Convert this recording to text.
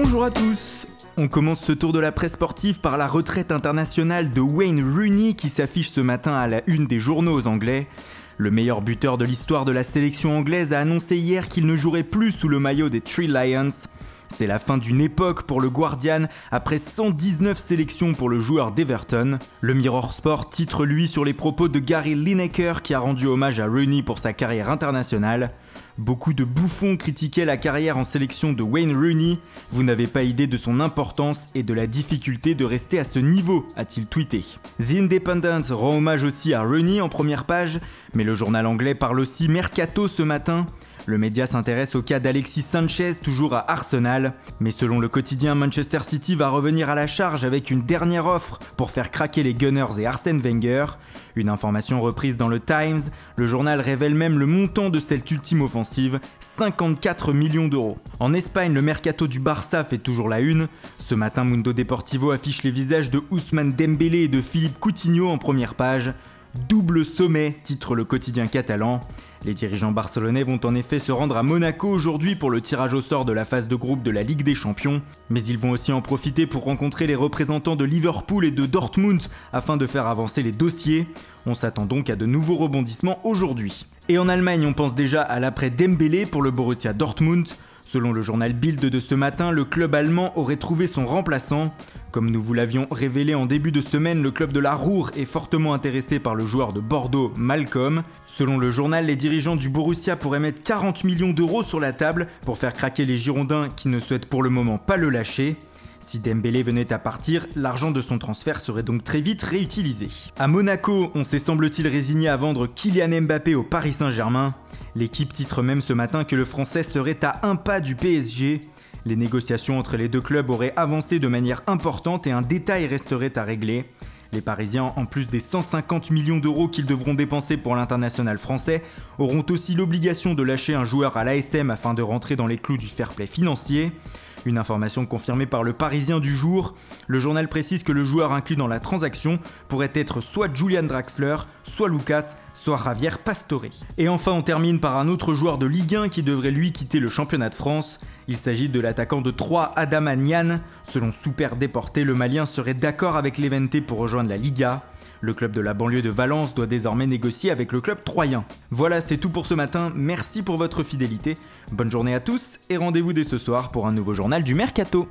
Bonjour à tous. On commence ce tour de la presse sportive par la retraite internationale de Wayne Rooney qui s'affiche ce matin à la une des journaux anglais. Le meilleur buteur de l'histoire de la sélection anglaise a annoncé hier qu'il ne jouerait plus sous le maillot des Three Lions. C'est la fin d'une époque pour le Guardian après 119 sélections pour le joueur d'Everton. Le Mirror Sport titre lui sur les propos de Gary Lineker qui a rendu hommage à Rooney pour sa carrière internationale. Beaucoup de bouffons critiquaient la carrière en sélection de Wayne Rooney. Vous n'avez pas idée de son importance et de la difficulté de rester à ce niveau, a-t-il tweeté. The Independent rend hommage aussi à Rooney en première page, mais le journal anglais parle aussi mercato ce matin. Le média s'intéresse au cas d'Alexis Sanchez, toujours à Arsenal. Mais selon le quotidien, Manchester City va revenir à la charge avec une dernière offre pour faire craquer les Gunners et Arsène Wenger. Une information reprise dans le Times, le journal révèle même le montant de cette ultime offensive, 54 millions d'euros. En Espagne, le mercato du Barça fait toujours la une. Ce matin, Mundo Deportivo affiche les visages de Ousmane Dembélé et de Philippe Coutinho en première page. Double sommet, titre le quotidien catalan. Les dirigeants barcelonais vont en effet se rendre à Monaco aujourd'hui pour le tirage au sort de la phase de groupe de la Ligue des Champions, mais ils vont aussi en profiter pour rencontrer les représentants de Liverpool et de Dortmund afin de faire avancer les dossiers. On s'attend donc à de nouveaux rebondissements aujourd'hui. Et en Allemagne, on pense déjà à l'après Dembélé pour le Borussia Dortmund. Selon le journal Bild de ce matin, le club allemand aurait trouvé son remplaçant. Comme nous vous l'avions révélé en début de semaine, le club de la Ruhr est fortement intéressé par le joueur de Bordeaux, Malcolm. Selon le journal, les dirigeants du Borussia pourraient mettre 40 millions d'euros sur la table pour faire craquer les Girondins qui ne souhaitent pour le moment pas le lâcher. Si Dembélé venait à partir, l'argent de son transfert serait donc très vite réutilisé. À Monaco, on s'est semble-t-il résigné à vendre Kylian Mbappé au Paris Saint-Germain. L'équipe titre même ce matin que le Français serait à un pas du PSG. Les négociations entre les deux clubs auraient avancé de manière importante et un détail resterait à régler. Les Parisiens, en plus des 150 millions d'euros qu'ils devront dépenser pour l'international français, auront aussi l'obligation de lâcher un joueur à l'ASM afin de rentrer dans les clous du fair play financier. Une information confirmée par le Parisien du jour, le journal précise que le joueur inclus dans la transaction pourrait être soit Julian Draxler, soit Lucas, soit Javier Pastore. Et enfin on termine par un autre joueur de Ligue 1 qui devrait lui quitter le championnat de France. Il s'agit de l'attaquant de Troyes Adama Niane. Selon Super Déporté, le Malien serait d'accord avec l'Eventé pour rejoindre la Liga. Le club de la banlieue de Valence doit désormais négocier avec le club troyen. Voilà, c'est tout pour ce matin, merci pour votre fidélité. Bonne journée à tous et rendez-vous dès ce soir pour un nouveau journal du Mercato.